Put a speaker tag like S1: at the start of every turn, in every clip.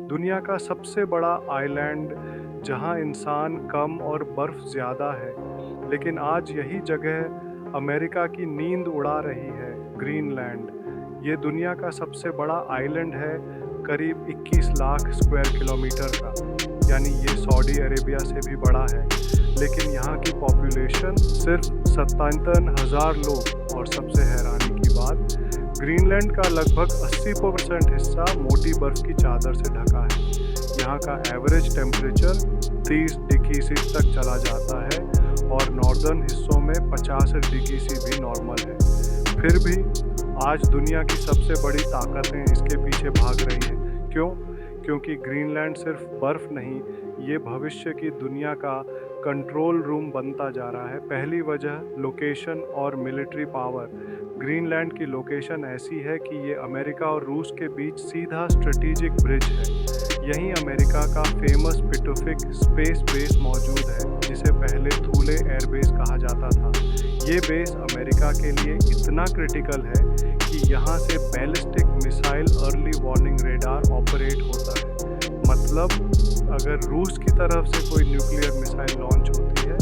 S1: दुनिया का सबसे बड़ा आइलैंड जहां इंसान कम और बर्फ ज़्यादा है, लेकिन आज यही जगह अमेरिका की नींद उड़ा रही है। ग्रीनलैंड ये दुनिया का सबसे बड़ा आइलैंड है, करीब 21 लाख स्क्वायर किलोमीटर का। यानी ये सऊदी अरेबिया से भी बड़ा है, लेकिन यहाँ की पॉपुलेशन सिर्फ 57,000 लोग। और सबसे हैरानी की बात, ग्रीनलैंड का लगभग 80% हिस्सा मोटी बर्फ की चादर से ढका है। यहाँ का एवरेज टेम्परेचर 30 डिग्री सी तक चला जाता है और नॉर्दर्न हिस्सों में 50 डिग्री सी भी नॉर्मल है। फिर भी आज दुनिया की सबसे बड़ी ताकतें इसके पीछे भाग रही हैं। क्यों? क्योंकि ग्रीनलैंड सिर्फ बर्फ नहीं, ये भविष्य की दुनिया का कंट्रोल रूम बनता जा रहा है। पहली वजह लोकेशन और मिलिट्री पावर। ग्रीनलैंड की लोकेशन ऐसी है कि ये अमेरिका और रूस के बीच सीधा स्ट्रेटेजिक ब्रिज है। यहीं अमेरिका का फेमस पिटोफिक स्पेस बेस मौजूद है, जिसे पहले थूले एयरबेस कहा जाता था। ये बेस अमेरिका के लिए इतना क्रिटिकल है कि यहाँ से ballistic missile early warning radar operate होता है। मतलब अगर रूस की तरफ से कोई न्यूक्लियर मिसाइल लॉन्च होती है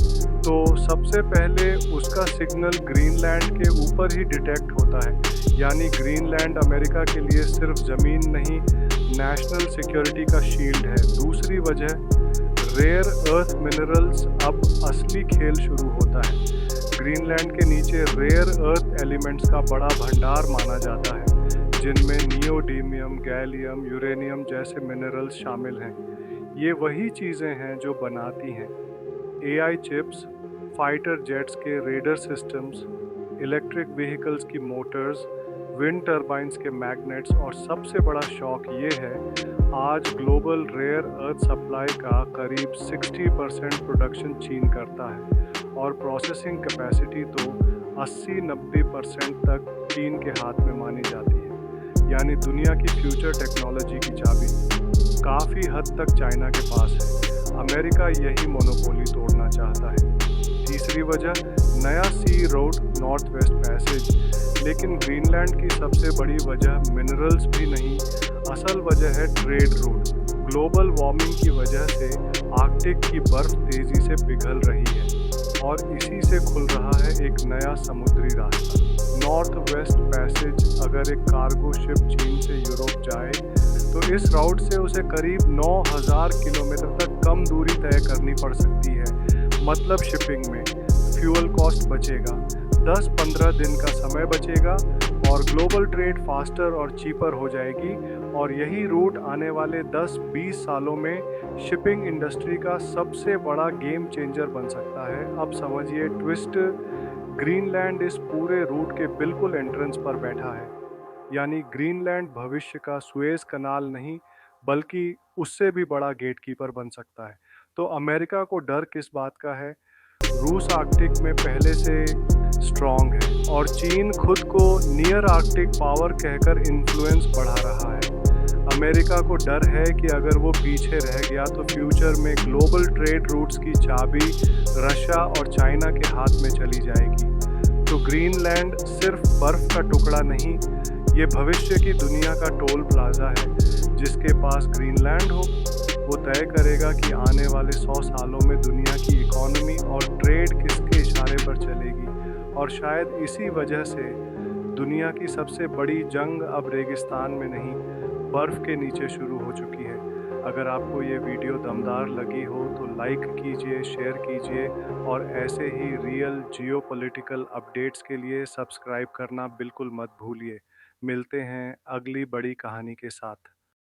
S1: तो सबसे पहले उसका सिग्नल ग्रीनलैंड के ऊपर ही डिटेक्ट होता है। यानी ग्रीनलैंड अमेरिका के लिए सिर्फ ज़मीन नहीं, नेशनल सिक्योरिटी का शील्ड है। दूसरी वजह, रेयर अर्थ मिनरल्स। अब असली खेल शुरू होता है। ग्रीनलैंड के नीचे रेयर अर्थ एलिमेंट्स का बड़ा भंडार माना जाता है, जिनमें नियोडीमियम, गैलियम, यूरेनियम जैसे मिनरल्स शामिल हैं। ये वही चीज़ें हैं जो बनाती हैं एआई चिप्स, फाइटर जेट्स के रेडर सिस्टम्स, इलेक्ट्रिक व्हीकल्स की मोटर्स, विंड टर्बाइन्स के मैग्नेट्स। और सबसे बड़ा शौक ये है, आज ग्लोबल रेयर अर्थ सप्लाई का करीब 60% प्रोडक्शन चीन करता है और प्रोसेसिंग कैपेसिटी तो 80-90% तक चीन के हाथ में मानी जाती है। यानी दुनिया की फ्यूचर टेक्नोलॉजी की चाबी काफ़ी हद तक चाइना के पास है। अमेरिका यही मोनोपोली तोड़ना चाहता है। तीसरी वजह, नया सी रोड, नॉर्थ वेस्ट पैसेज। लेकिन ग्रीनलैंड की सबसे बड़ी वजह मिनरल्स भी नहीं, असल वजह है ट्रेड रूट। ग्लोबल वार्मिंग की वजह से आर्कटिक की बर्फ तेज़ी से पिघल रही है और इसी से खुल रहा है एक नया समुद्री रास्ता, नॉर्थ वेस्ट पैसेज। अगर एक कार्गो शिप चीन से यूरोप जाए तो इस राउट से उसे करीब 9,000 किलोमीटर तक कम दूरी तय करनी पड़ सकती है। मतलब शिपिंग में फ्यूल कॉस्ट बचेगा, 10-15 दिन का समय बचेगा और ग्लोबल ट्रेड फास्टर और चीपर हो जाएगी। और यही रूट आने वाले 10-20 सालों में शिपिंग इंडस्ट्री का सबसे बड़ा गेम चेंजर बन सकता है। अब समझिए ट्विस्ट, ग्रीनलैंड इस पूरे रूट के बिल्कुल एंट्रेंस पर बैठा है। यानी ग्रीनलैंड भविष्य का सुएज कनाल नहीं, बल्कि उससे भी बड़ा गेटकीपर बन सकता है। तो अमेरिका को डर किस बात का है? रूस आर्कटिक में पहले से स्ट्रॉन्ग है और चीन खुद को नियर आर्कटिक पावर कहकर इन्फ्लुएंस बढ़ा रहा है। अमेरिका को डर है कि अगर वो पीछे रह गया तो फ्यूचर में ग्लोबल ट्रेड रूट्स की चाबी रशिया और चाइना के हाथ में चली जाएगी। तो ग्रीनलैंड सिर्फ बर्फ का टुकड़ा नहीं, ये भविष्य की दुनिया का टोल प्लाजा है। जिसके पास ग्रीनलैंड हो वो तय करेगा कि आने वाले 100 सालों में दुनिया की इकोनॉमी और ट्रेड किसके इशारे पर चलेगी। और शायद इसी वजह से दुनिया की सबसे बड़ी जंग अब रेगिस्तान में नहीं, बर्फ़ के नीचे शुरू हो चुकी है। अगर आपको ये वीडियो दमदार लगी हो तो लाइक कीजिए, शेयर कीजिए और ऐसे ही रियल जियोपॉलिटिकल अपडेट्स के लिए सब्सक्राइब करना बिल्कुल मत भूलिए। मिलते हैं अगली बड़ी कहानी के साथ।